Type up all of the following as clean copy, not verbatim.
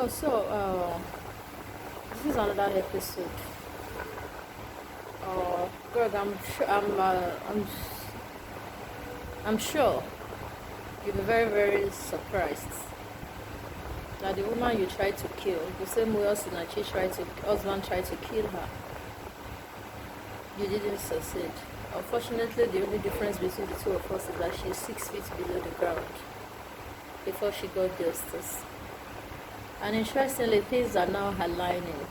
Oh, so this is another episode. Greg, I'm sure you'll be very, very surprised that the woman you tried to kill, the same way husband tried to kill her, you didn't succeed. Unfortunately, the only difference between the two of us is that she's 6 feet below the ground before she got justice. And interestingly, things are now aligning.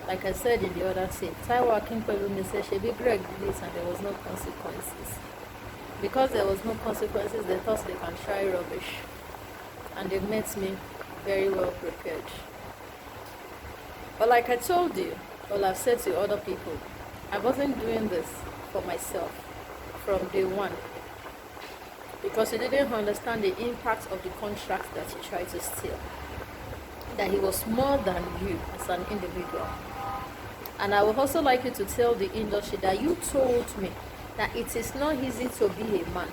Like I said in the other scene, Taiwo Akinpelumi said she be Greg did this and there was no consequences. Because there was no consequences, they thought they can try rubbish. And they met me very well prepared. But like I told you, or I've said to other people, I wasn't doing this for myself from day one. Because he didn't understand the impact of the contract that he tried to steal. That he was more than you as an individual. And I would also like you to tell the industry that you told me that it is not easy to be a man.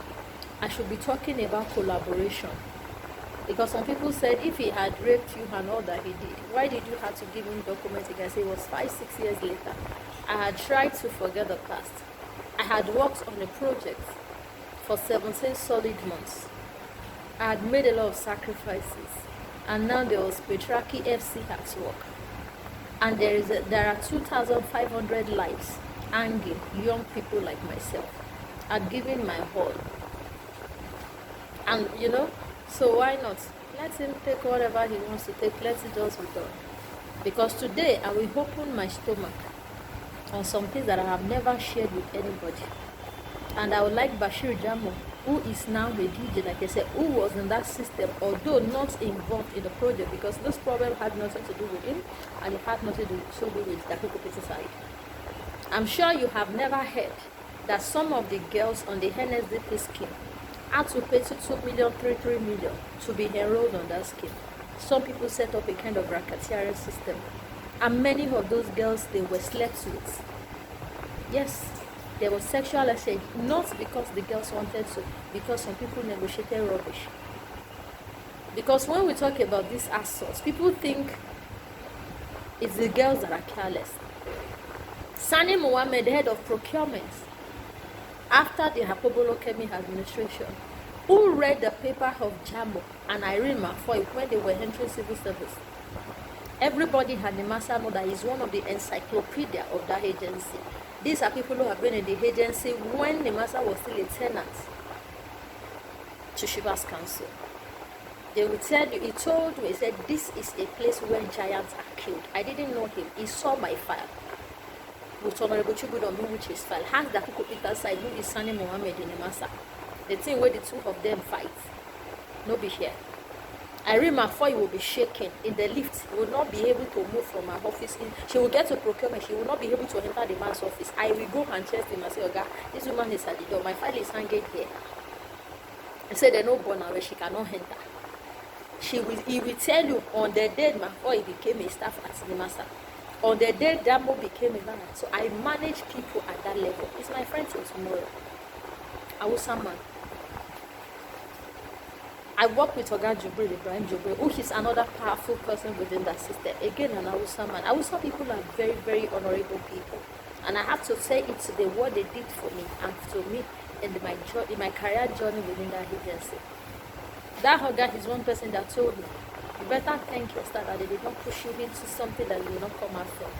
I should be talking about collaboration. Because some people said if he had raped you and all that he did, why did you have to give him documents? I say it was 5-6 years later. I had tried to forget the past. I had worked on a project for 17 solid months. I had made a lot of sacrifices. And now there was Petraki FC at work. And there are 2,500 lives hanging, young people like myself. I've given my all. And so why not? Let him take whatever he wants to take. Let it just be done. Because today I will open my stomach on some things that I have never shared with anybody. And I would like Bashir Jamo, who is now the DJ, like I said, who was in that system, although not involved in the project, because this problem had nothing to do with him, and it had nothing to do with Dakuko side. I'm sure you have never heard that some of the girls on the NSDP scheme had to pay 2 million, 3 million to be enrolled on that scheme. Some people set up a kind of racketeering system, and many of those girls, they were slept with. Yes. There was sexual exchange, not because the girls wanted to, because some people negotiated rubbish. Because when we talk about these assaults, people think it's the girls that are careless. Sani Mohammed, the head of procurement, after the Hapobolo Kemi administration, who read the paper of Jamo and Irene Mafoy when they were entering civil service, everybody had NIMASA know that he's one of the encyclopedia of that agency. These are people who have been in the agency when NIMASA was still a tenant to Shiva's council. They will tell you, he told me, he said, this is a place where giants are killed. I didn't know him. He saw my file. With Honorable Chubudomi, which is file. Has the Kuku Peter side, who is Sani Mohammed in NIMASA. The thing where the two of them fight. No be here. Irene Mafoy will be shaken in the lift. She will not be able to move from her office. She will get to procurement. She will not be able to enter the man's office. I will go and chase him and say, Oga, this woman is at the door. My file is hanging here. I said, there's no born where she cannot enter. He will tell you on the day Mafoy became a staff at NIMASA. On the day Damo became a man. So I manage people at that level. It's my friend till tomorrow. Awusa man. I work with Oga Jubril, Ibrahim Jubril, who is another powerful person within that system. Again, an Awusa man. Awusa people are very, very honorable people. And I have to say it today, what they did for me and to me in my career journey within that agency. That Oga is one person that told me, you better thank your staff that they did not push you into something that you will not come out from.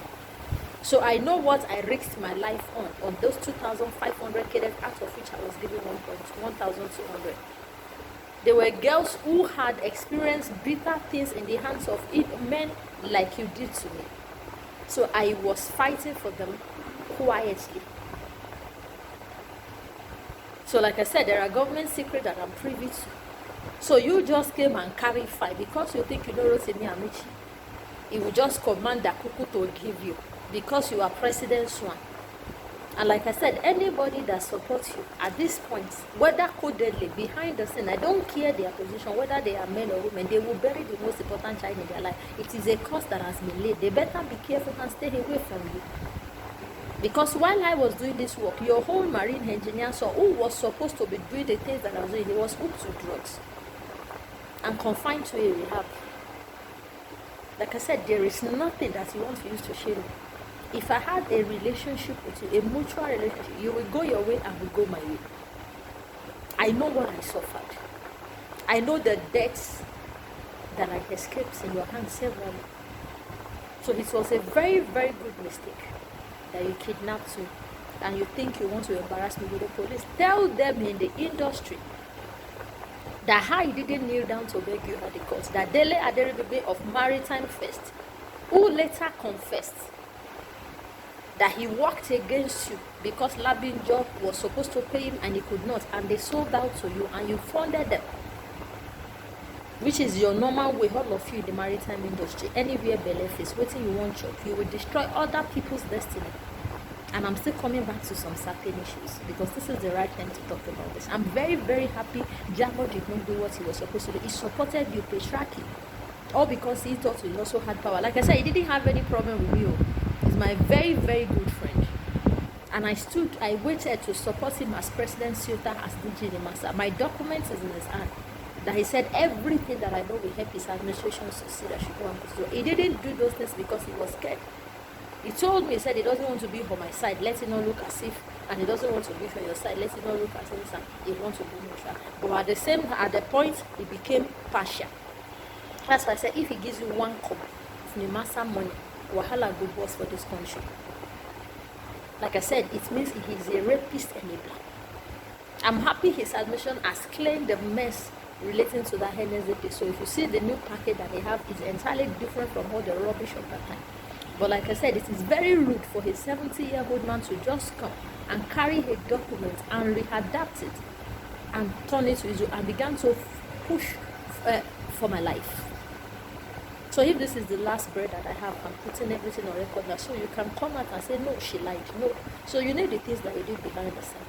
So I know what I risked my life on those 2,500 cadets, out of which I was given 1,200. There were girls who had experienced bitter things in the hands of men like you did to me. So I was fighting for them quietly. So like I said, there are government secrets that I'm privy to. So you just came and carried fight because you think you know Rotimi Amici. He will just command Dakuku to give you because you are President Swan. And like I said, anybody that supports you at this point, whether codedly, behind the scene, I don't care their position, whether they are men or women, they will bury the most important child in their life. It is a cost that has been laid. They better be careful and stay away from you. Because while I was doing this work, your whole marine engineer, so who was supposed to be doing the things that I was doing, he was hooked to drugs and confined to a rehab. Like I said, there is nothing that you want to use to shame me. If I had a relationship with you, a mutual relationship, you will go your way, I will go my way. I know what I suffered. I know the debts that I escaped in your hands severally. So it was a very, very good mistake that you kidnapped me and you think you want to embarrass me with the police. Tell them in the industry that I didn't kneel down to beg you at the court, that Dele Aderibigbe of Maritime First, who later confessed that he worked against you because Labinjo was supposed to pay him and he could not, and they sold out to you and you funded them, which is your normal way, all of you in the maritime industry. Anywhere belief is waiting, you want job, you will destroy other people's destiny. And I'm still coming back to some certain issues because this is the right time to talk about this. I'm very, very happy Jamo did not do what he was supposed to do. He supported you, Peshraki, all because he thought he also had power. Like I said, he didn't have any problem with you. He's my very, very good friend. And I waited to support him as President Suta, as DG NIMASA. My document is in his hand. That he said everything that I know will help his administration succeed. I should go and do. He didn't do those things because he was scared. He told me, he said he doesn't want to be on my side, let it not look as if, and he doesn't want to be on your side, let it not look as if he wants to be neutral. But at the point, he became partial. That's why I said, if he gives you 1 kobo of NIMASA money, wahala good boss for this country. Like I said, it means he is a rapist enabler. I'm happy his admission has claimed the mess relating to that NSDP. So if you see the new packet that they have, is entirely different from all the rubbish of that time. But like I said, it is very rude for a 70-year-old man to just come and carry a document and readapt it and turn it to Israel and began to push for my life. So if this is the last bread that I have, I'm putting everything on record now. So you can come out and say, no, she lied. No. So you know the things that you did behind the scene.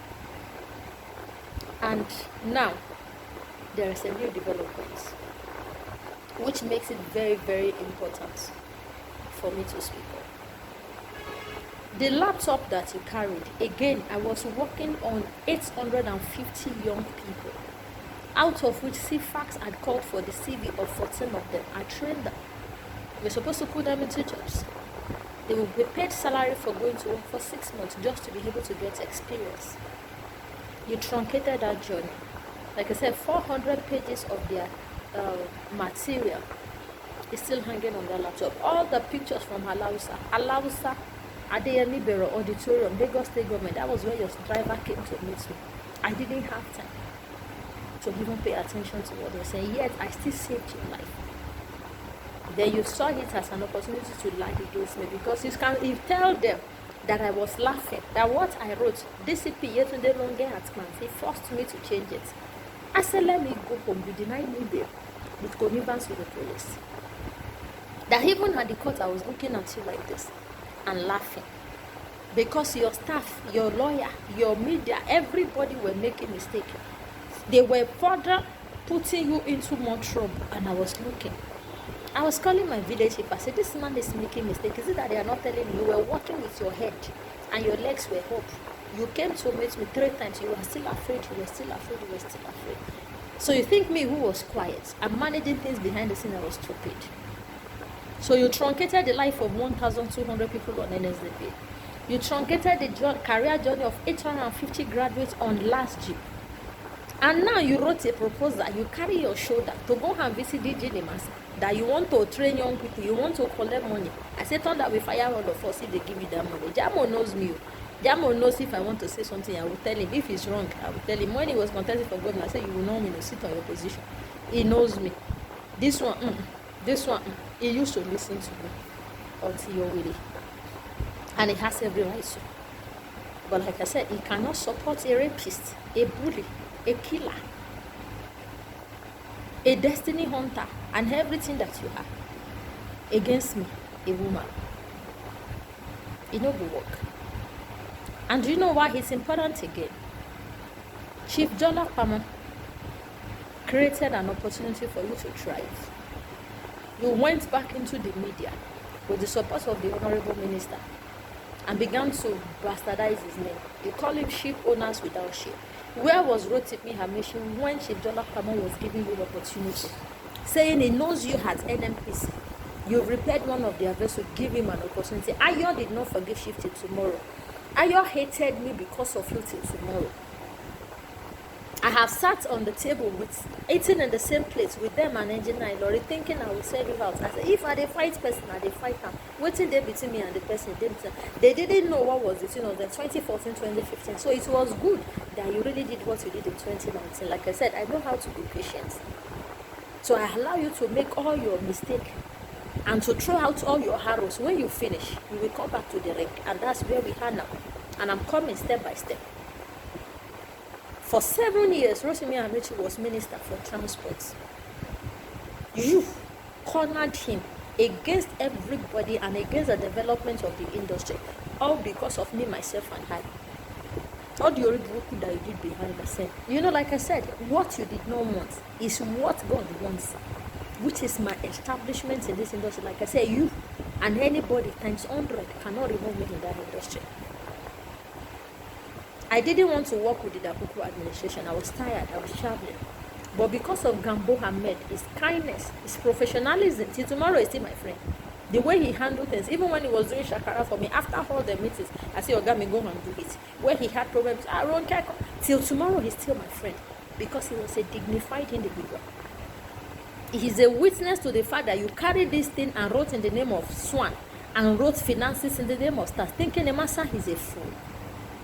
And now, there is a new development, which makes it very, very important for me to speak of. The laptop that you carried, again, I was working on 850 young people, out of which CFAX had called for the CV of 14 of them. I trained them. We're supposed to put them into jobs. They will be paid salary for going to work for 6 months just to be able to get experience. You truncated that journey. Like I said, 400 pages of their material is still hanging on their laptop. All the pictures from Alausa, Adeyemi Bero Auditorium, Lagos State Government, that was where your driver came to meet me. I didn't have time to even pay attention to what they were saying, yet I still saved your life. Then you saw it as an opportunity to lie against me because you tell them that I was laughing, that what I wrote, DCP Yetunde Longe Atman, he forced me to change it. I said, let me go home. You denied me bail with connivance with the police. That even at the court, I was looking at you like this and laughing. Because your staff, your lawyer, your media, everybody were making mistakes. They were further putting you into more trouble, and I was looking. I was calling my village chief. I said, this man is making mistakes. Is it that they are not telling you? You were walking with your head and your legs were up. You came to meet me 3 times. You were still afraid. You were still afraid. You were still afraid. So you think me who was quiet? I'm managing things behind the scene. I was stupid. So you truncated the life of 1,200 people on NSDP. You truncated the career journey of 850 graduates on last Jeep. And now you wrote a proposal, you carry your shoulder to go and visit DG NIMASA, that you want to train young people, you want to collect money. I said, turn that we fire all of us if they give you that money. Jamo knows me. Jamo knows if I want to say something, I will tell him. If he's wrong, I will tell him. When he was contesting for governor, I said, you will know me to sit on your position. He knows me. This one, he used to listen to me until you're with it. And he has every right to. But like I said, he cannot support a rapist, a bully, a killer, a destiny hunter, and everything that you have against me, a woman. It no will work. And do you know why it's important again? Chief Jola Pamo created an opportunity for you to thrive. You went back into the media with the support of the Honorable Minister and began to bastardize his name. You call him sheep owners without sheep. Where was Rotimi Hamishi when Chief Jola Pamo was giving you the opportunity? Saying he knows you as NMPC. You've repaired one of their vessels, give him an opportunity. Ayo did not forgive Chief till tomorrow. Ayo hated me because of you till tomorrow. I have sat on the table eating in the same place with them and engineer Lori, thinking I will sell you out. I said, if I dey fight person, I dey fight them. Waiting there between me and the person, they didn't know what was between us then 2014, 2015. So it was good that you really did what you did in 2019. Like I said, I know how to be patient. So I allow you to make all your mistakes and to throw out all your arrows. When you finish, you will come back to the ring. And that's where we are now. And I'm coming step by step. For 7 years, Rotimi Amaechi was Minister for Transport. You cornered him against everybody and against the development of the industry, all because of me, myself, and I. All the work that you did behind the scene. You know, like I said, what you did not want is what God wants, which is my establishment in this industry. Like I said, you and anybody times 100 cannot remove me in that industry. I didn't want to work with the Dabuku administration. I was tired. I was traveling. But because of Gambo Ahmed, his kindness, his professionalism, till tomorrow is still my friend. The way he handled things, even when he was doing Shakara for me, after all the meetings, I said, Ogami, go and do it. Where he had problems, till tomorrow, he's still my friend. Because he was a dignified individual. He is a witness to the fact that you carried this thing and wrote in the name of Swan and wrote finances in the name of Stars, thinking NIMASA is a fool.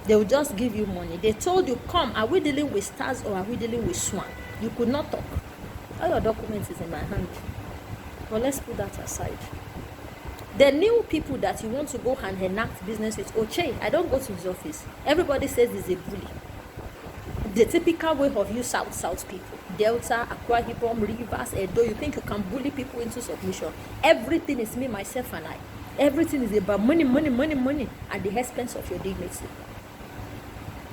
They will just give you money. They told you, come, are we dealing with Stars or are we dealing with Swan? You could not talk. All your documents is in my hand. But let's put that aside. The new people that you want to go and enact business with, Oche, I don't go to his office. Everybody says he's a bully. The typical way of you South people, Delta, Akwa Ibom, Rivers, Edo, you think you can bully people into submission. Everything is me, myself, and I. Everything is about money, money, money, money at the expense of your dignity.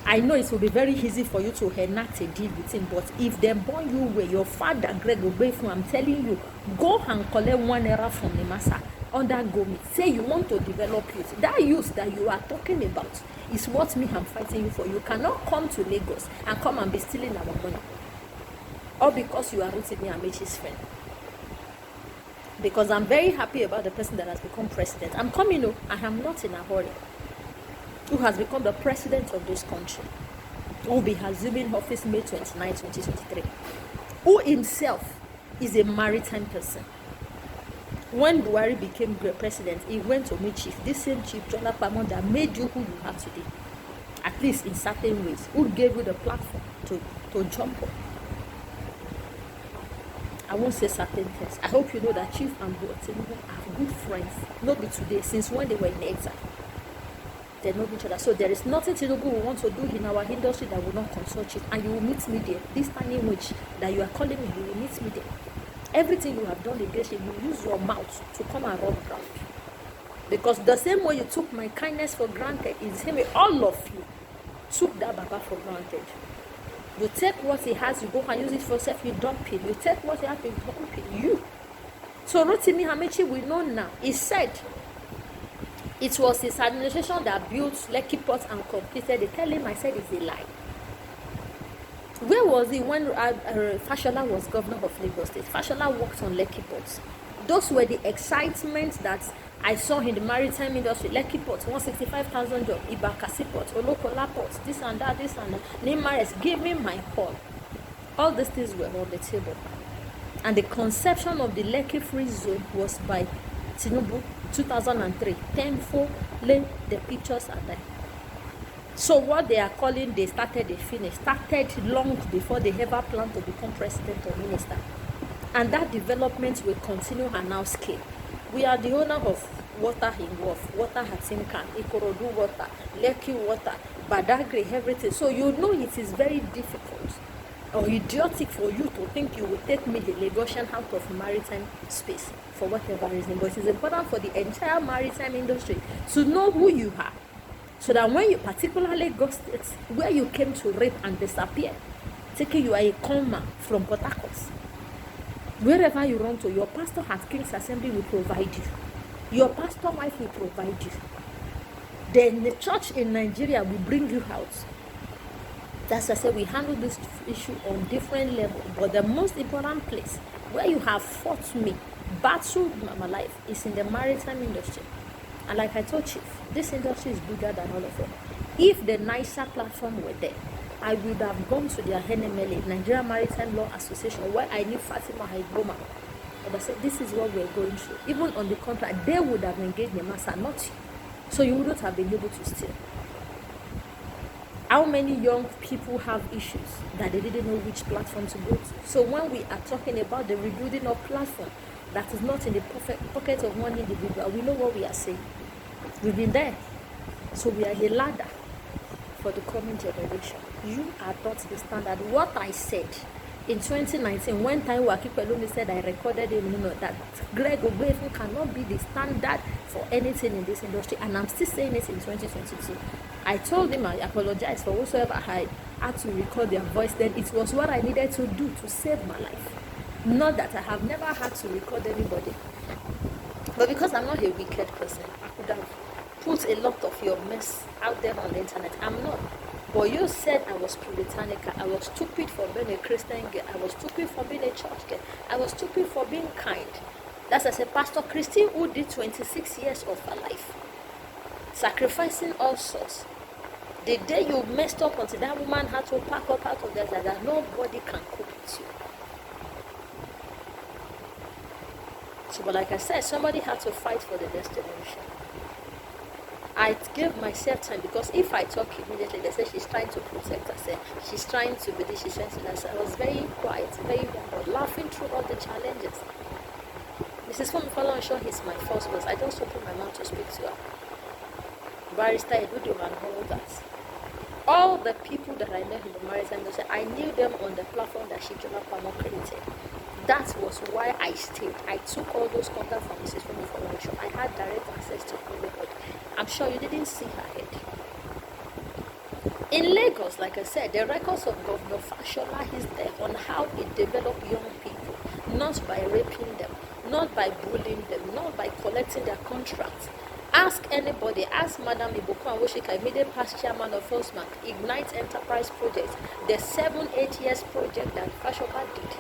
I know it will be very easy for you to enact a deal with him, but if they born you where your father Greg Obefu, I'm telling you, go and collect 1 naira from NIMASA under GOMIT. Say you want to develop youth. That youth that you are talking about is what me I'm fighting you for. You cannot come to Lagos and come and be stealing our money. All because you are Rotimi Amaechi's friend. Because I'm very happy about the person that has become president. I'm coming, I am not in a hurry. Who has become the president of this country, who will be assuming office May 29, 2023, who himself is a maritime person. When Buhari became great president, he went to meet Chief, this same Chief Jola Pamon that made you who you are today, at least in certain ways, who gave you the platform to jump on. I won't say certain things. I hope you know that Chief and Tinubu are good friends, not be today, since when they were in exile. They know each other. So there is nothing Tinubu will want to do in our industry that will not consult you. And you will meet me there. This tiny witch that you are calling me, you will meet me there. Everything you have done against him, you use your mouth to come and rub ground. Because the same way you took my kindness for granted is the same way all of you took that Baba for granted. You take what he has, you go and use it for yourself, you dump it. You take what he has, you dump it. You. So Rotimi Amaechi, we know now. He said, it was his administration that built Lekki Port and completed. They tell him, I said it's a lie. Where was he when Fashola was governor of Lagos State? Fashola worked on Lekki Port. Those were the excitements that I saw in the maritime industry. Lekki Port, 165,000 jobs. Ibakasi Port, Olokola Port, this and that, NIMASA, give me my call. All these things were on the table. And the conception of the Lekki Free Zone was by Tinubu, 2003. 10-4, the pictures are there. So what they are calling, they started, they finished, started long before they ever planned to become president or minister. And that development will continue and now scale. We are the owner of water in Wharf, water at Tinkan, Ikorodu water, Lekki water, Badagry, everything. So you know it is very difficult or idiotic for you to think you will take me, the Lagosian, out of maritime space for whatever reason. But it is important for the entire maritime industry to know who you are. So that when you, particularly Lagos State, where you came to rape and disappear, taking you are a conman from Port Harcourt, wherever you run to, your pastor at King's Assembly will provide you. Your pastor wife will provide you. Then the church in Nigeria will bring you out. That's why I said we handle this issue on different levels. But the most important place where you have fought me battled my life is in the maritime industry. And like I told Chief, this industry is bigger than all of them. If the NISA platform were there, I would have gone to their NMLA, Nigeria Maritime Law Association, where I knew Fatima Haiboma. And I said, this is what we're going through. Even on the contract, they would have engaged NIMASA, not you. So you wouldn't have been able to steal. How many young people have issues that they didn't know which platform to go to? So when we are talking about the rebuilding of platform that is not in the perfect pocket of one individual, we know what we are saying. We've been there. So we are the ladder for the coming generation. You are not the standard. What I said in 2019, when Taiwo Akipelumi said I recorded him, that Greg Ogbefu cannot be the standard for anything in this industry, and I'm still saying it in 2022. I told him I apologized for whosoever I had to record their voice. Then it was what I needed to do to save my life. Not that I have never had to record anybody. But because I'm not a wicked person, I could have put a lot of your mess out there on the internet. I'm not. But you said I was puritanical. I was stupid for being a Christian girl. I was stupid for being a church girl. I was stupid for being kind. That's as a Pastor Christine who did 26 years of her life, sacrificing all sorts. The day you messed up until that woman had to pack up out of that nobody can cope with you. So, but like I said, somebody had to fight for the next generation. I gave myself time, because if I talk immediately, they say she's trying to protect herself. She's trying to be this, she's trying to that. I was very quiet, very humble, laughing through all the challenges. Mrs. Fumi Falonshaw is my first boss. I just opened my mouth to speak to her. Barrister Edudu and all that. All the people that I know in the maritime industry, I knew them on the platform that Shijoma Pamo created. That was why I stayed. I took all those contacts from Mrs. Fumi Falonshaw. I had direct access to everybody. I'm sure you didn't see her head. In Lagos, like I said, the records of Governor Fashola is there on how he developed young people, not by raping them, not by bullying them, not by collecting their contracts. Ask anybody, ask Madam Iboko Anwoshika, immediate past chairman of First Bank, Ignite Enterprise Project, the 7-8 years project that Fashola did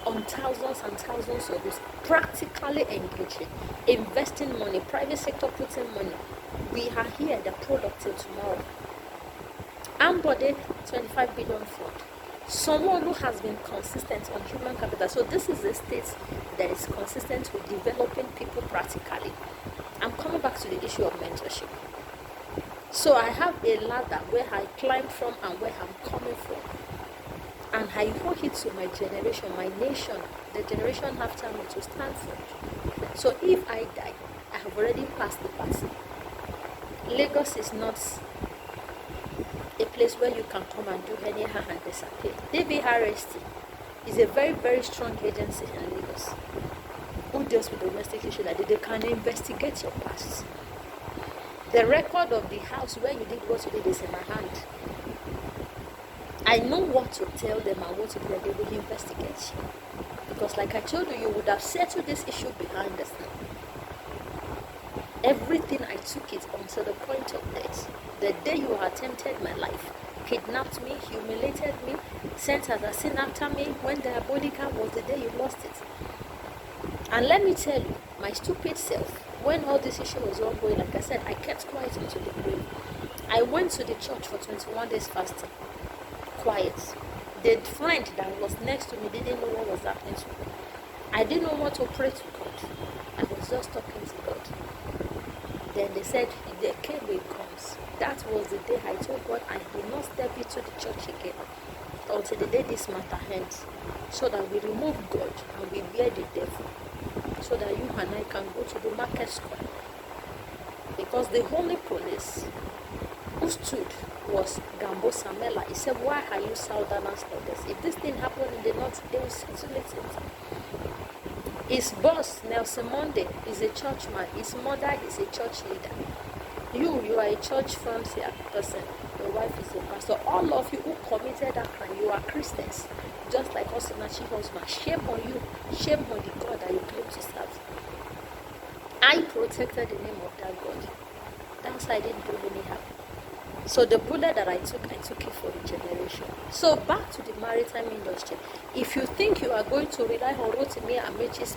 on thousands and thousands of this, practically engaging, investing money, private sector putting money. We are here, the product till tomorrow. Ambode 25 billion fund. Someone who has been consistent on human capital. So this is a state that is consistent with developing people practically. I'm coming back to the issue of mentorship. So I have a ladder where I climbed from and where I'm coming from. And I owe it to my generation, my nation, the generation after me to stand for. So if I die, I have already passed the party. Lagos is not a place where you can come and do anyhow and disappear. DVRST is a very, very strong agency in Lagos who deals with domestic issues like that. They can investigate your past. The record of the house where you did what you did is in my hand. I know what to tell them and what to do, and they will investigate you. Because like I told you, you would have settled this issue behind us now. Everything I took it until the point of death. The day you attempted my life, kidnapped me, humiliated me, sent as a sin after me, when the diabolical was the day you lost it. And let me tell you, my stupid self, when all this issue was ongoing, like I said, I kept quiet until the grave. I went to the church for 21 days fasting. Quiet. The friend that was next to me didn't know what was happening to me. I didn't know what to pray to God. I was just talking to God. Then they said, the day when it comes. That was the day I told God I will not step into the church again until the day this matter ends, so that we remove God and we bear the devil, so that you and I can go to the market square. Because the only police who stood was Gambo Samela. He said, why are you Southerners like this? If this thing happened in the north, they will settle it in. His boss, Nelson Monday, is a churchman. His mother is a church leader. You are a church frontier person. Your wife is a pastor. All of you who committed that crime, you are Christians. Just like Osinachi husband. Shame on you. Shame on the God that you claim to serve. I protected the name of that God. That's why I didn't do anyhow. So the bullet that I took it for the generation. So back to the maritime industry. If you think you are going to rely on Rotimi Amaechi's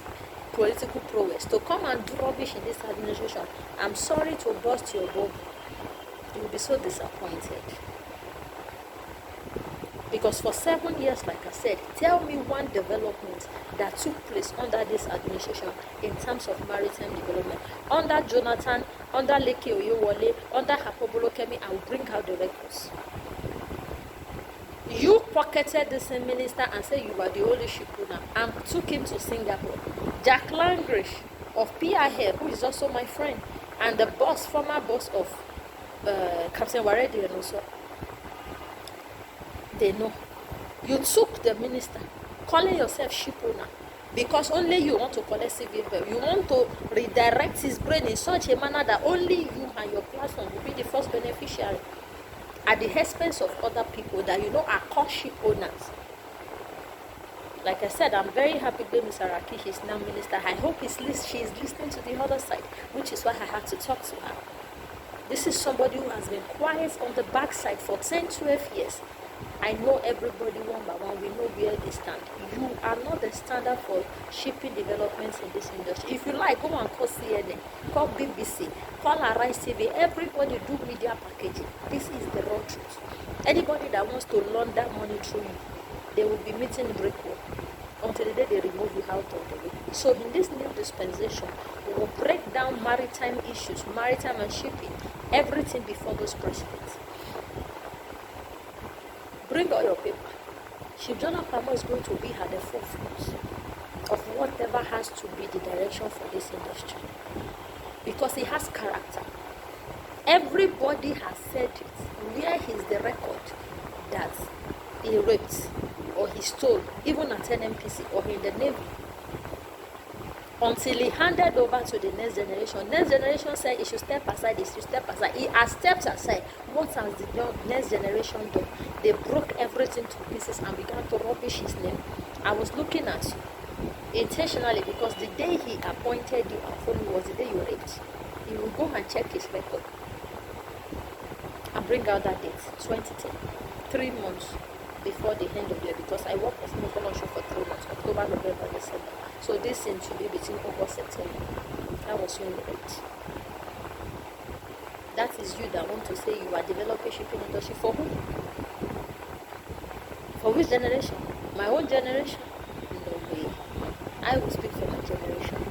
political prowess to come and do rubbish in this administration. I'm sorry to burst your bubble. You will be so disappointed. Because for 7 years, like I said, tell me one development that took place under this administration in terms of maritime development. Under Jonathan, under Leke Oyewole, under Hapobolo Kemi, I will bring out the records. You pocketed the same minister and said you were the only shipowner and took him to Singapore. Jack Langrish of PIL, who is also my friend, and the boss, former boss of Captain Waredi and also, they know. You took the minister, calling yourself shipowner, because only you want to collect civil bill. You want to redirect his brain in such a manner that only you and your platform will be the first beneficiary, at the expense of other people that you know are called ship owners. Like I said, I'm very happy that Mr. Rakish is now minister. I hope she is listening to the other side, which is why I had to talk to her. This is somebody who has been quiet on the backside for 10, 12 years. I know everybody one by one. We know where they stand. You are not the standard for shipping developments in this industry. If you like, go and call CNN, call BBC, call Arise TV. Everybody do media packaging. This is the raw truth. Anybody that wants to launder money through you, they will be meeting brickwork until the day they remove you out of the way. So in this new dispensation, we will break down maritime issues, maritime and shipping, everything before those presidents. Bring all your paper. Chief John Pamo is going to be at the forefront of whatever has to be the direction for this industry, because he has character. Everybody has said it. Where is the record that he raped or he stole, even at NMPC or in the Navy? Until he handed over to the next generation. Next generation said he should step aside, he should step aside. He has stepped aside. What has the next generation done? They broke everything to pieces and began to rubbish his name. I was looking at you intentionally because the day he appointed you and followed was the day you raped. He will go and check his record and bring out that date, 2010, 3 months before the end of the year, because I worked with Mokolo Show for 3 months, October, November, December. So this seems to be between August and September. That was when you raped. That is you that want to say you are developing shipping industry for who? For which generation? My own generation? No way. I will speak for my generation.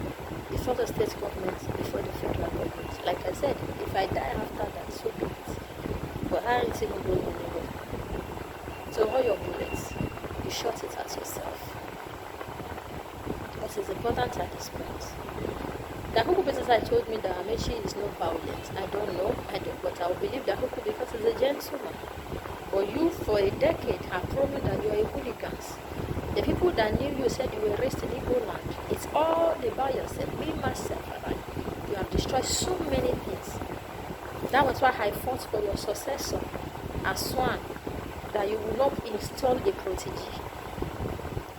Before the state government, before the federal government. Like I said, if I die after that, so be it. But I ain't even going anywhere. So all your bullets, you shot it at yourself. What is important at this point? The Huku business I told me that Amechi is not violent. I don't know, but I will believe the Huku because he's a gentleman. But you, for a decade, have proven that you are a hooligans. The people that knew you said you were raised in Igbo land. It's all about yourself, me, myself, and I. You have destroyed so many things. That was why I fought for your successor, Aswan, that you will not install a protege.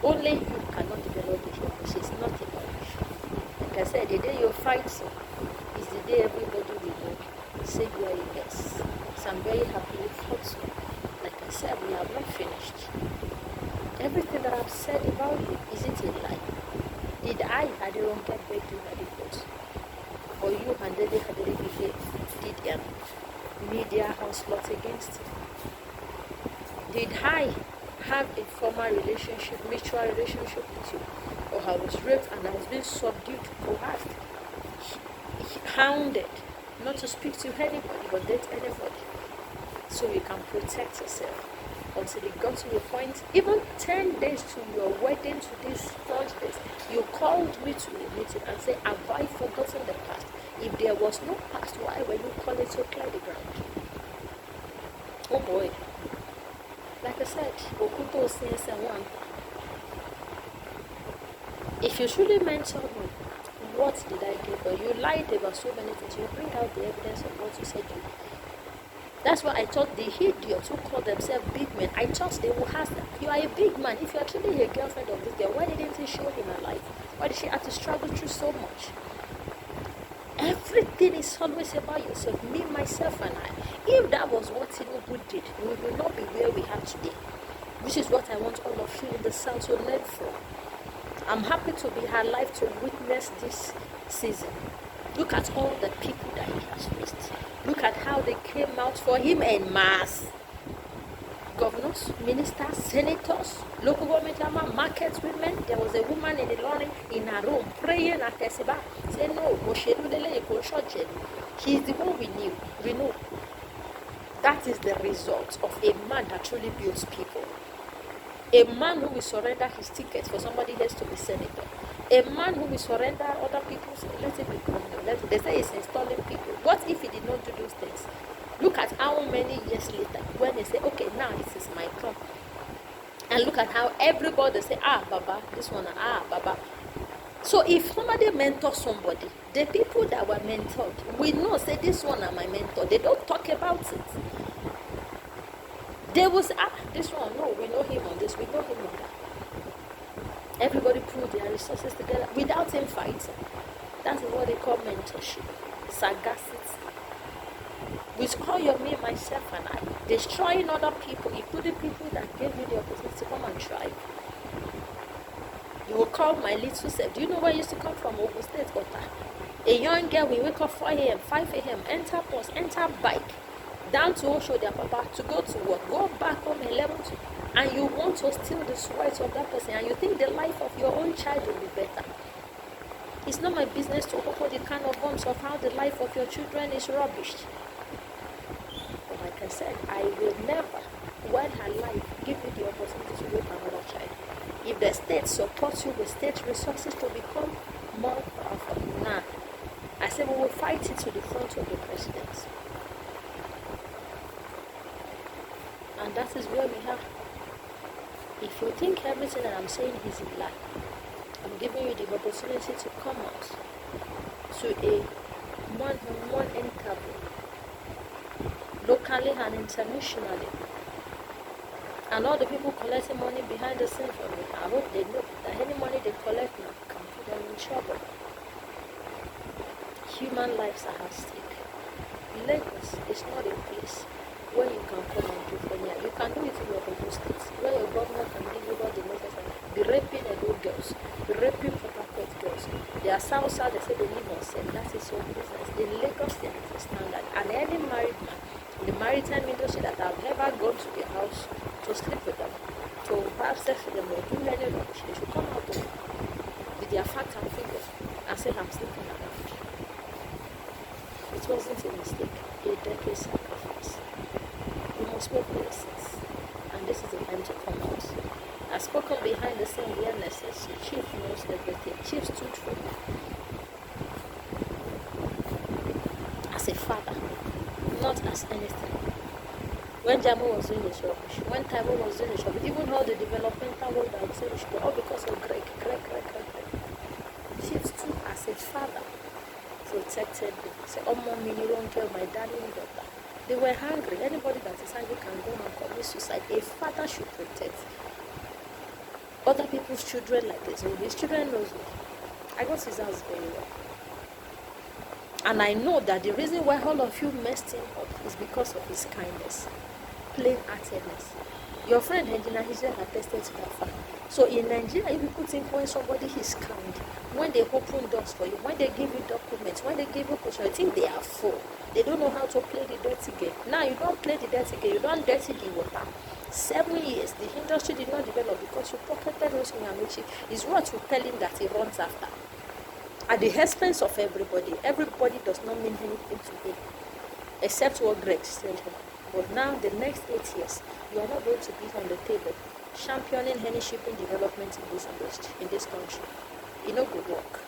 Only you cannot develop the English. It's not about you. Like I said, the day you fight so is the day everybody will know. Say you are a yes. So I'm very happy you fought so. Like I said, we have not finished. Everything that I've said about you, is it a lie? Did I, Adironke, beg you at the court? Or you, Handele Hadele, did media onslaught against you? Did I have a formal relationship, mutual relationship with you? Or I was raped and I was being subdued, coerced, hounded, not to speak to anybody, but date anybody, so you can protect yourself. Until it got to a point, even 10 days to your wedding, to this Thursday, you called me to a meeting and said, have I forgotten the past? If there was no past, why were you calling to clear the ground? Oh boy. Like I said, Okuto says one. If you truly mentor me, what did I do for you? You lied about so many things. You bring out the evidence of what you said you did. That's why I thought the idiots who call themselves big men, I thought they would ask them, you are a big man. If you are truly a girlfriend of this girl, why didn't you show him her life? Why did she have to struggle through so much? Everything is always about yourself, me, myself, and I. If that was what Tinubu did, we would not be where we are today. Which is what I want all of you in the South to learn from. I'm happy to be alive to witness this season. Look at all the people that he has raised. Look at how they came out for him en masse. Governors, ministers, senators, local government chairman, market women. There was a woman in the morning in her room praying at Tesiba, saying, no, she's the one we knew. We know. That is the result of a man that truly builds people. A man who will surrender his ticket for somebody else to be senator. A man who will surrender other people's, let it be governor. They say he's installing people. What if he did not do those things? Look at how many years later, when they say, okay, now it is my turn. And look at how everybody say, Baba, this one, Baba. So if somebody mentors somebody, the people that were mentored, we know, say, this one are my mentor. They don't talk about it. They will say, this one, no, we know him on this, we know him on that. Everybody put their resources together without him fighting. That is what they call mentorship, sagacity. We call your me, myself, and I. Destroying other people, including people that gave you the opportunity to come and try. You will call my little self. Do you know where I used to come from? Ogun State, Ota. A young girl, we wake up 4 a.m., 5 a.m., enter bus, enter bike, down to Osho, their papa, to go to work, go back home 11 to, and you want to steal the sweat of that person, and you think the life of your own child will be better. It's not my business to open the kind of bombs of how the life of your children is rubbish. But like I said, I will never, while alive, give you the opportunity to rape another child. If the state supports you with state resources to become more powerful, nah. I said we will fight it to the front of the president. And that is where we are. If you think everything that I'm saying is a lie, I'm giving you the opportunity to come out to a one-on-one interview, locally and internationally. And all the people collecting money behind the scenes from it, I hope they know that any money they collect now can put them in trouble. Human lives are at stake. Lagos is not a place where you can come and do for me. You can do it in your own states, where your government can give you all the necessary. Be raping Edo girls, be raping Port Harcourt girls. They are south, they say they live on set. That is your business. In Lagos, there is a standard. And any married man in the maritime industry that have ever gone to their house to sleep with them, to have sex with them, or do any rubbish, they should come out with their fact and figure and say, I'm sleeping around. It wasn't a mistake, a decade sacrifice. We must make lessons, and this is the time to come out. I've spoken behind the scene where necessary. Chief knows everything. Chief stood for me as a father, not as anything. When Jamo was doing his rubbish, when Taiwo was doing his rubbish, even all the developmental work that was doing his rubbish, all because of Greg. Chief stood as a father, protected me. Say, oh, mommy, you don't tell my darling daughter. They were hungry. Anybody that is hungry can go and commit suicide. A father should protect other people's children like this. His children knows me. I got his house very well. And I know that the reason why all of you messed him up is because of his kindness. Plain-heartedness. Your friend Engineer Israel attested to that fact. So in Nigeria, you people think when somebody is kind, when they open doors for you, when they give you documents, when they give you question, you think they are full. They don't know how to play the dirty game. Now you don't play the dirty game, you don't dirty the water. 7 years, the industry did not develop because you pocketed Rosemary Amici. Is what you tell him that he runs after. At the expense of everybody. Everybody does not mean anything to him, except what Greg said. But now, the next 8 years, you are not going to be on the table championing any shipping development in this industry, in this country. It no good work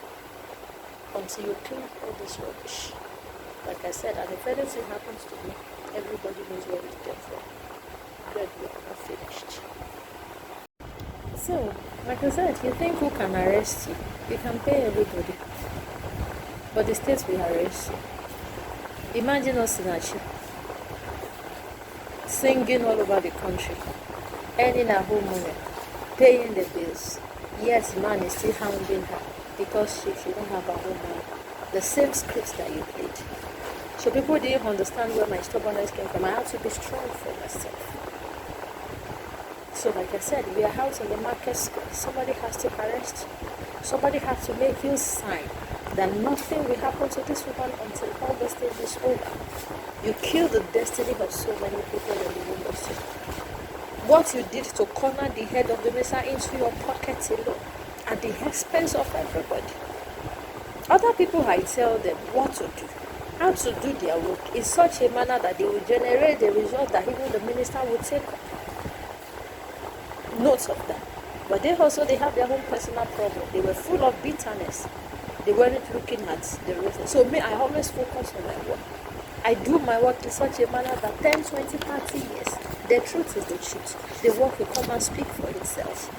until you clean all this rubbish. Like I said, and if anything happens to me, everybody knows where it came from. Greg, we are not finished. So, like I said, you think who can arrest you? You can pay everybody. But the states will arrest you. Imagine us in Achi, singing all over the country, earning her home money, paying the bills. Yes, man is still hounding her because she don't have her home money. The same scripts that you played. So people didn't understand where my stubbornness came from. I had to be strong for myself. So like I said, we are out in the market square. Somebody has to arrest you. Somebody has to make you sign that nothing will happen to this woman until all the stage is over. You kill the destiny of so many people in the industry. What you did to corner the head of the minister into your pocket alone at the expense of everybody. Other people, I tell them what to do, how to do their work in such a manner that they will generate the result that even the minister will take notes of that. But they have their own personal problem. They were full of bitterness. They weren't looking at the reason. So me, I always focus on my work. I do my work in such a manner that 10, 20, 30 years, the truth is the truth. The work will come and speak for itself.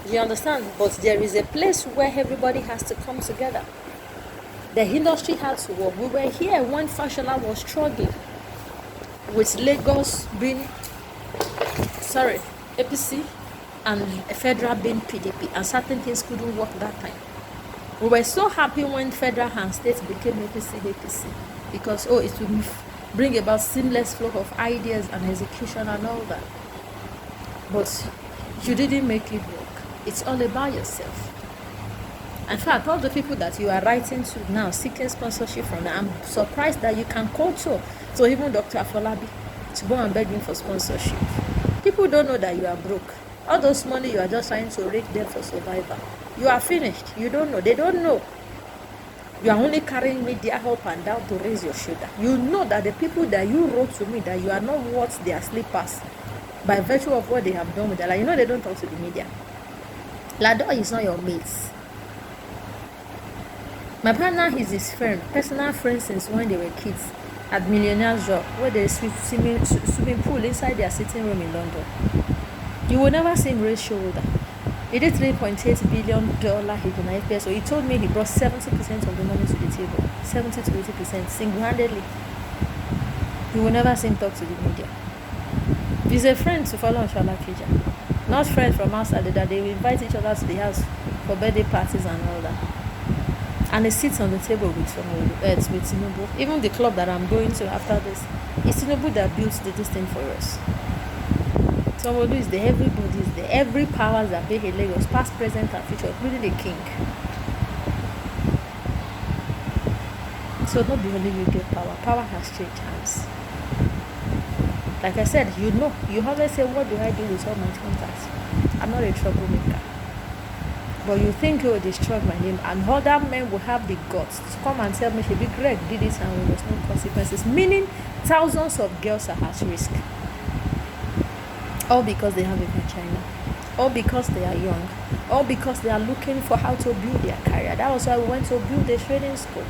You understand? But there is a place where everybody has to come together. The industry has to work. We were here when Fashola was struggling with Lagos being, APC and Federal being PDP, and certain things couldn't work that time. We were so happy when Federal and State became APC, because it would bring about seamless flow of ideas and execution and all that. But you didn't make it work. It's all about yourself. In fact, all the people that you are writing to now, seeking sponsorship from, I'm surprised that you can call to even Dr. Afolabi to go and beg him for sponsorship. People don't know that you are broke. All those money you are just trying to rake them for survival. You are finished. You don't know. They don't know. You are only carrying media up and down to raise your shoulder. You know that the people that you wrote to me that you are not worth their slippers by virtue of what they have done with their life. You know they don't talk to the media. Lado is not your mate. My partner is his friend, personal friend since when they were kids at Millionaire's Job, where there is swimming pool inside their sitting room in London. You will never see him raise shoulder. He did $3.8 billion in IPS, so he told me he brought 70% of the money to the table, 70 to 80%, single-handedly. You will never see him talk to the media. He's a friend to follow on Shala Kija. Not friends from outside, that they will invite each other to the house for birthday parties and all that. And he sits on the table with Tinubu. Even the club that I'm going to after this, it's Tinubu that built this thing for us. Somebody is there, everybody is there. Every powers that pay in Lagos, past, present, and future, including the king. So not the only you get power. Power has changed hands. Like I said, you always say, what do I do with all my contacts? I'm not a troublemaker. But you think you will destroy my name, and other men will have the guts to come and tell me, Shebi Greg did it and there was no consequences. Meaning, thousands of girls are at risk. All because they have a vagina. All because they are young. All because they are looking for how to build their career. That was why we went to build a training school,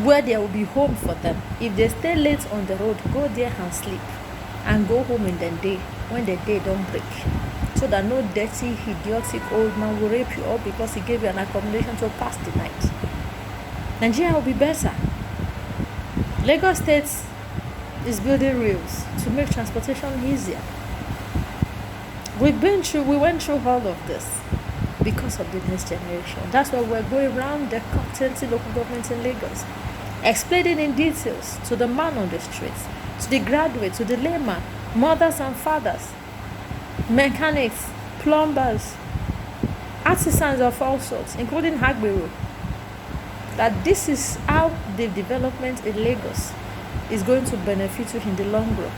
where there will be home for them. If they stay late on the road, go there and sleep, and go home in the day when the day don't break, so that no dirty, idiotic old man will rape you, all because he gave you an accommodation to pass the night. Nigeria will be better. Lagos State is building rails to make transportation easier. We went through all of this because of the next generation. That's why we're going around the 30 local governments in Lagos, explaining in details to the man on the streets, to the graduate, to the layman, mothers and fathers, mechanics, plumbers, artisans of all sorts, including Hagbero, that this is how the development in Lagos is going to benefit you in the long run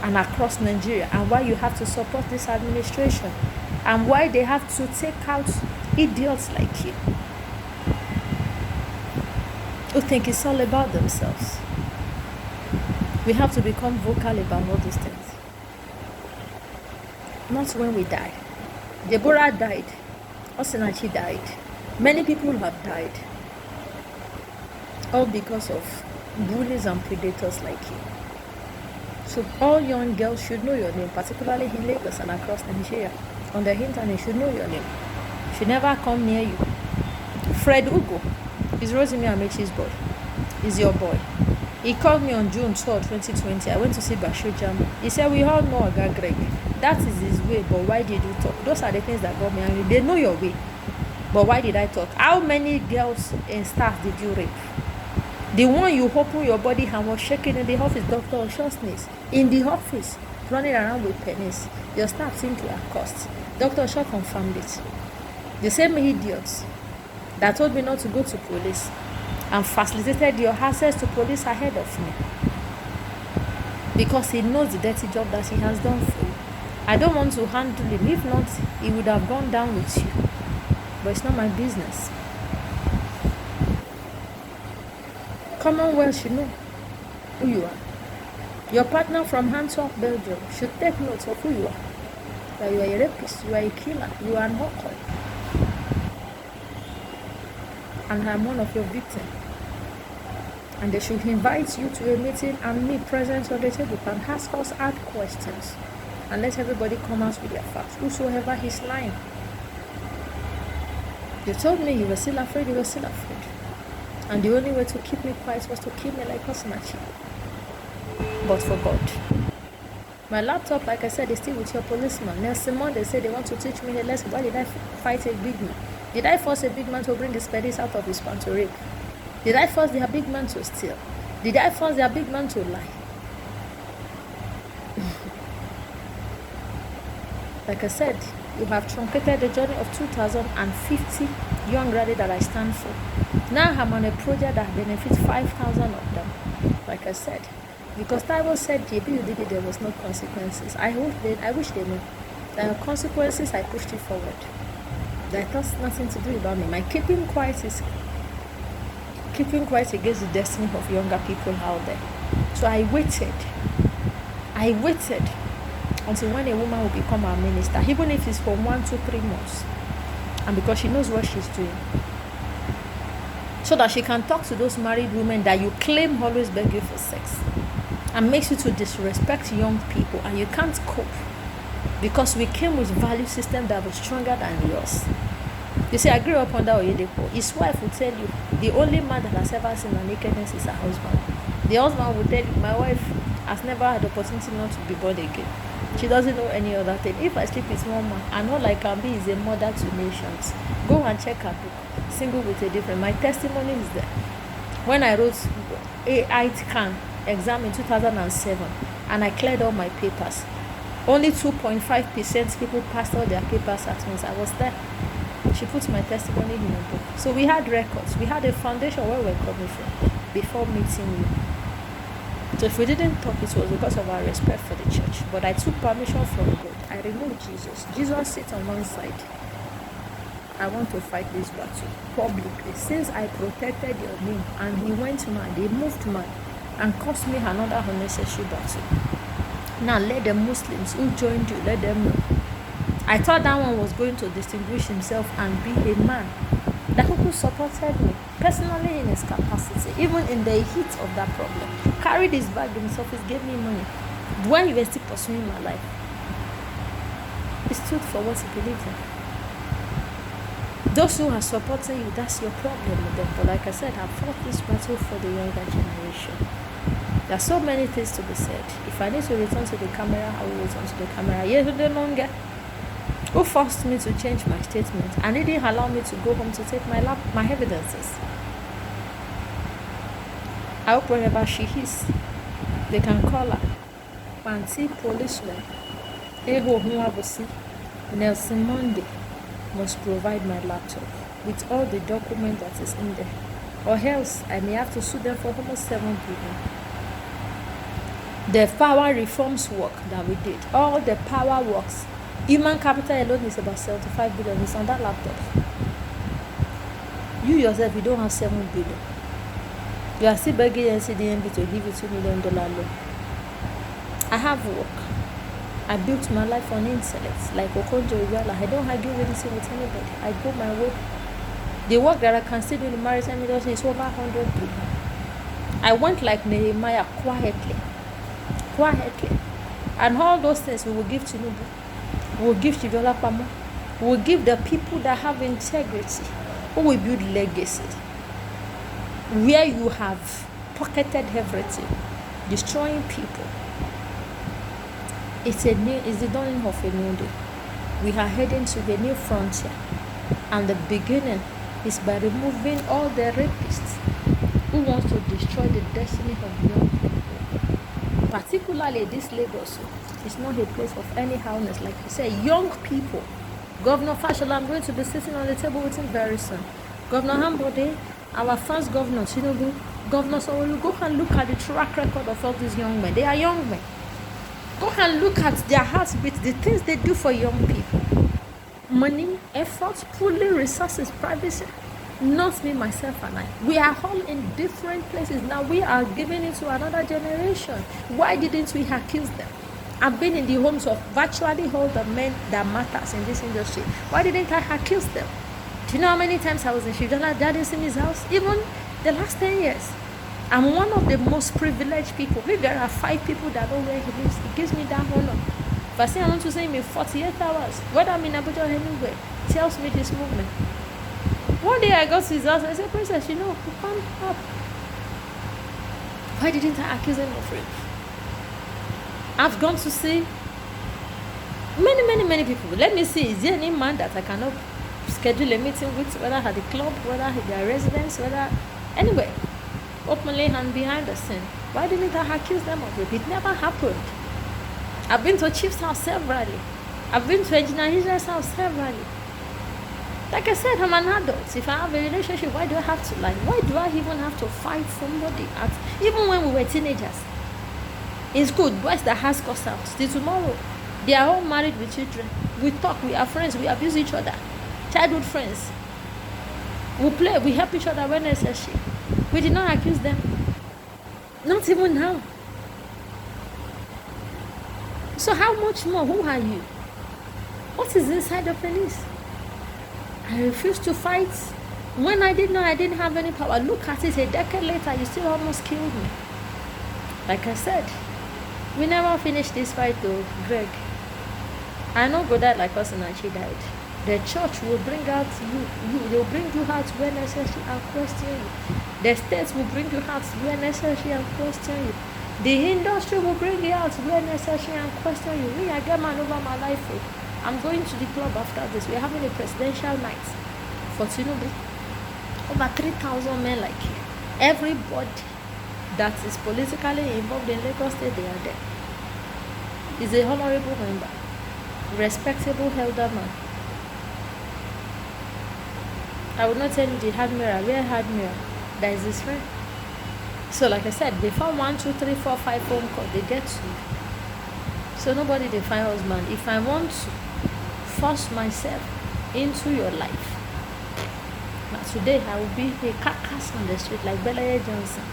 and across Nigeria, and why you have to support this administration, and why they have to take out idiots like you who think it's all about themselves. We have to become vocal about all these things. Not when we die. Deborah died. Osinachi died. Many people have died. All because of bullies and predators like you. So all young girls should know your name, particularly in Lagos and across Nigeria. On the internet, should know your name. Should never come near you. Fred Ugo is Rosimi Amechi's boy. Is your boy. He called me on June 3rd, 2020. I went to see Bashir Jam. He said, we all know Oga Greg. That is his way, but why did you talk? Those are the things that got me angry. They know your way. But why did I talk? How many girls and staff did you rape? The one you open your body and was shaking in the office, Dr. Oshosnes, in the office, running around with pennies. Your staff think you are cursed. Dr. Osho confirmed it. The same idiots that told me not to go to police and facilitated your access to police ahead of me, because he knows the dirty job that he has done for you. I don't want to handle him. If not, he would have gone down with you. But it's not my business. Commonwealth should know who you are. Your partner from Antwerp, Belgium, should take note of who you are. That you are a rapist, you are a killer, you are an alcoholic. And I am one of your victims. And they should invite you to a meeting and me present on the table and ask us hard questions. And let everybody come out with their facts. Whosoever is lying. You told me you were still afraid, And the only way to keep me quiet was to kill me like Osinachi. But for God. My laptop, like I said, is still with your policeman. Nelson Monday said they want to teach me a lesson. Why did I fight a big man? Did I force a big man to bring his pedis out of his pants to rape? Did I force their big man to steal? Did I force their big man to lie? Like I said, you have truncated the journey of 2,050 young graduates that I stand for. Now I'm on a project that benefits 5,000 of them. Like I said, because Taiwo said, JB, you did it, there was no consequences. I wish they knew. There are consequences, I pushed it forward. That has nothing to do about me. My keeping quiet is keeping quiet against the destiny of younger people out there. So I waited until when a woman will become our minister, even if it's for 1, 2, 3 months. And because she knows what she's doing. So that she can talk to those married women that you claim always beg you for sex. And makes you to disrespect young people. And you can't cope. Because we came with a value system that was stronger than yours. You see, I grew up under Oyedepo. His wife will tell you, the only man that has ever seen a nakedness is her husband. The husband will tell you, my wife has never had the opportunity not to be born again. She doesn't know any other thing. If I sleep with one man, and all I can be is a mother to nations. Go and check her book. Single with a different. My testimony is there. When I wrote a ITCAN exam in 2007, and I cleared all my papers, only 2.5% people passed all their papers at once. I was there. She put my testimony in a book. So we had records. We had a foundation where we're coming from before meeting you. So if we didn't talk, it was because of our respect for the church. But I took permission from God. I removed Jesus. Jesus sits on one side. I want to fight this battle publicly. Since I protected your name and he went mad, he moved mad and cost me another unnecessary battle. Now let the Muslims who joined you, let them know. I thought that one was going to distinguish himself and be a man that who supported me personally in his capacity, even in the heat of that problem. Carried his bag in his office, gave me money. When you were still pursuing my life, he stood for what he believed in. Those who are supporting you, that's your problem with them. But like I said, I fought this battle for the younger generation. There are so many things to be said. If I need to return to the camera, I will return to the camera. Yes, no longer. Who forced me to change my statement and he didn't allow me to go home to take my evidences. I hope wherever she is, they can call her. Panty policeman, Eho Huabusi, Nelson Monday must provide my laptop with all the document that is in there. Or else I may have to sue them for almost 7 billion. The power reforms work that we did, all the power works. Human capital alone is about 75 billion. It's on that laptop. You yourself, you don't have 7 billion. You are still begging NCDMB to give you $2 million loan. I have work. I built my life on intellect. Like Okonjo Iweala, I don't argue anything with anybody. I go my way. The work that I can still do in the maritime industry is over 100 billion. I went like Nehemiah quietly. And all those things we will give to Tinubu. We will give Chiviola Pamo. We will give the people that have integrity, who will build legacy. Where you have pocketed everything, destroying people. It's the dawning of a new day. We are heading to a new frontier. And the beginning is by removing all the rapists who wants to destroy the destiny of young people. Particularly this Lagos, it's not a place of any howness. Like you say, young people. Governor Fashola, I'm going to be sitting on the table with him very soon. Governor Hambode, our first governor, Tinubu, Governor Sanwo-Olu, go and look at the track record of all these young men. They are young men. Go and look at their heartbeat, the things they do for young people. Money, effort, pulling resources, privacy. Not me, myself, and I. We are all in different places. Now we are giving it to another generation. Why didn't we accuse them? I've been in the homes of virtually all the men that matters in this industry. Why didn't I accuse them? Do you know how many times I was in Shivdala Daddy's in his house? Even the last 10 years. I'm one of the most privileged people. If there are 5 people that know where he lives, it gives me that honor. If I say I want to see him in 48 hours, whether I'm in Abuja or anywhere, tells me his movement. One day I got to his house and I said, Princess, you know, come up. Why didn't I accuse him of rape? I've gone to see many people. Let me see, is there any man that I cannot schedule a meeting with, whether at the club, whether at their residence, whether anywhere, openly and behind the scene? Why didn't I accuse them of rape? It never happened. I've been to Chief's house severally. I've been to Engineer Israel's house severally. Like I said, I'm an adult. If I have a relationship, why do I have to lie? Why do I even have to fight somebody? Even when we were teenagers, in school, boys that ask us out till tomorrow, they are all married with children. We talk, we are friends, we abuse each other. Childhood friends. We play, we help each other when necessary. We did not accuse them. Not even now. So how much more? Who are you? What is inside the police? I refuse to fight. When I didn't know I didn't have any power, look at it, a decade later, you still almost killed me. Like I said, we never finished this fight though, Greg. I know God died like us and she died. The church will bring out they'll bring you out where necessary and question you. The states will bring you out where necessary and question you. The industry will bring you out where necessary and question you. Me, I get man over my life. I'm going to the club after this. We're having a presidential night for Tinubu. Over 3,000 men like you. Everybody that is politically involved in Lagos State, they are there. He's a honorable member, respectable elder man. I would not tell you the hard mirror. Where hard mirror? That is his friend. So like I said, before 1, 2, 3, 4, 5 phone calls, they get to you. So nobody define husband. If I want to force myself into your life, now today I will be a carcass on the street like Bella Johnson.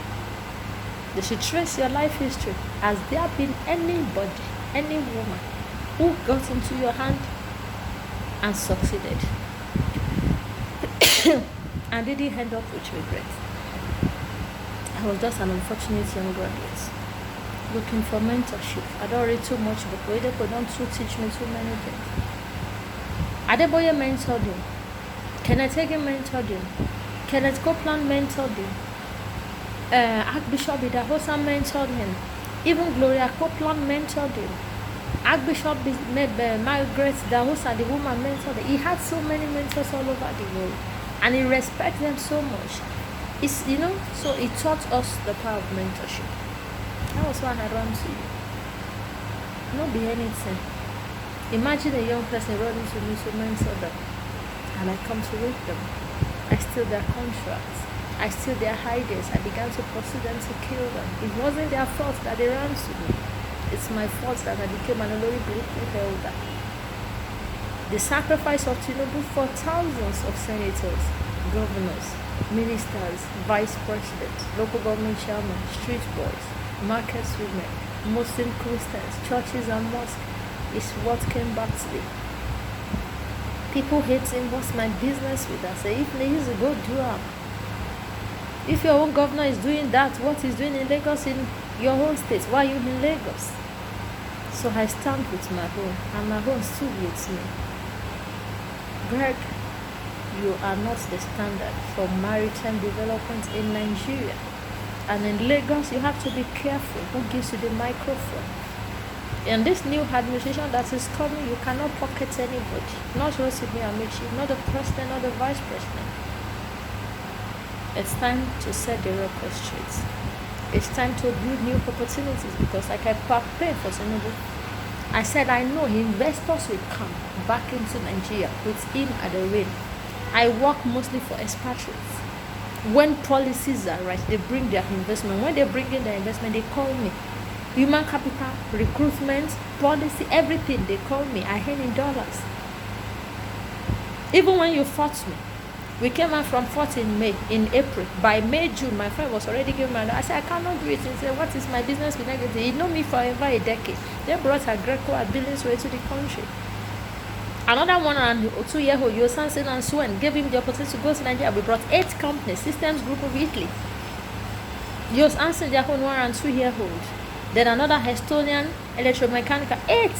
They should trace your life history. Has there been anybody, any woman who got into your hand and succeeded? And did he end up with regret? I was just an unfortunate young graduate looking for mentorship. I don't read too much, but Oyedepo don't teach me too many things. Adeboye mentored him. Kenneth Hagin mentored him. Kenneth Copeland mentored him. Archbishop Idahosa mentored him. Even Gloria Copeland mentored him. Archbishop Margaret Dahosa, the woman, mentored him. He had so many mentors all over the world, and he respects them so much. It's, so he taught us the power of mentorship. That was why I ran to you. Not be anything. Imagine a young person running to me to mentor them, and I come to rape them. I steal their contracts. I steal their ideas. I began to pursue them to kill them. It wasn't their fault that they ran to me. It's my fault that I became an honorable elder. The sacrifice of Tinubu for thousands of senators, governors, ministers, vice presidents, local government chairmen, street boys, market women, Muslim Christians, churches and mosques is what came back to me. People hate him. What's my business with that? Say, if they use a go do up. If your own governor is doing that, what he's doing in Lagos, in your own state, why are you in Lagos? So I stand with my own, and my own stood with me. Greg, you are not the standard for maritime development in Nigeria. And in Lagos, you have to be careful who gives you the microphone. In this new administration that is coming, you cannot pocket anybody. Not Rotimi Amici, not the president, not the vice president. It's time to set the record straight. It's time to build new opportunities, because like I prepared for Tinubu, I said I know investors will come back into Nigeria with him at the reign. I work mostly for expatriates. When policies are right, they bring their investment. When they bring in their investment, they call me. Human capital, recruitment, policy, everything, they call me. I earn in dollars. Even when you fought me, we came out from fought in April. By May, June, my friend was already giving me. I said, I cannot do it. He said, what is my business with negative? He know me for over a decade. They brought her Greco at Billings way to the country. Another 1 and 2 year old, Yosansin and Swen, gave him the opportunity to go to Nigeria. We brought 8 companies, Systems Group of Italy. Yosansin, their own 1 and 2 year old. Then another Estonian electromechanical, 8.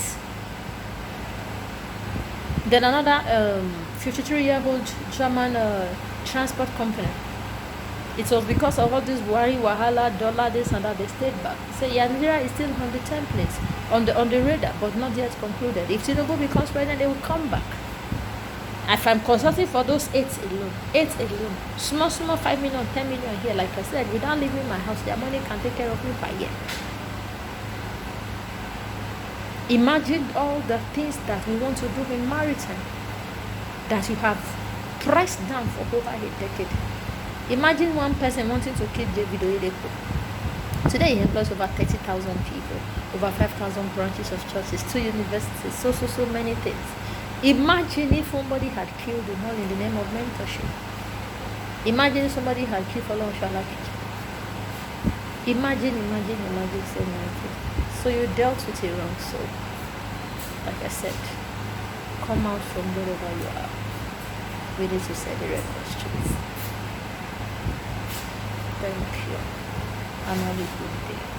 Then another 53-year-old German transport company. It was because of all this worry, wahala, dollar, this and that, they stayed back. So Nigeria is still on the templates, on the radar, but not yet concluded. If Tinubu becomes president, they will come back. If I'm consulting for those 8 alone, small, 5 million, 10 million here, like I said, without leaving my house, their money can take care of me per year. Imagine all the things that we want to do in maritime that you have pressed down for over a decade. Imagine one person wanting to kill David Oyedepo. Today he employs over 30,000 people, over 5,000 branches of churches, 2 universities, so many things. Imagine if somebody had killed them all in the name of mentorship. Imagine if somebody had killed Follow Shalakich. Imagine, same thing. So you dealt with it wrong. So, like I said, come out from wherever you are. We need to set the record straight. Thank you. And have a good day.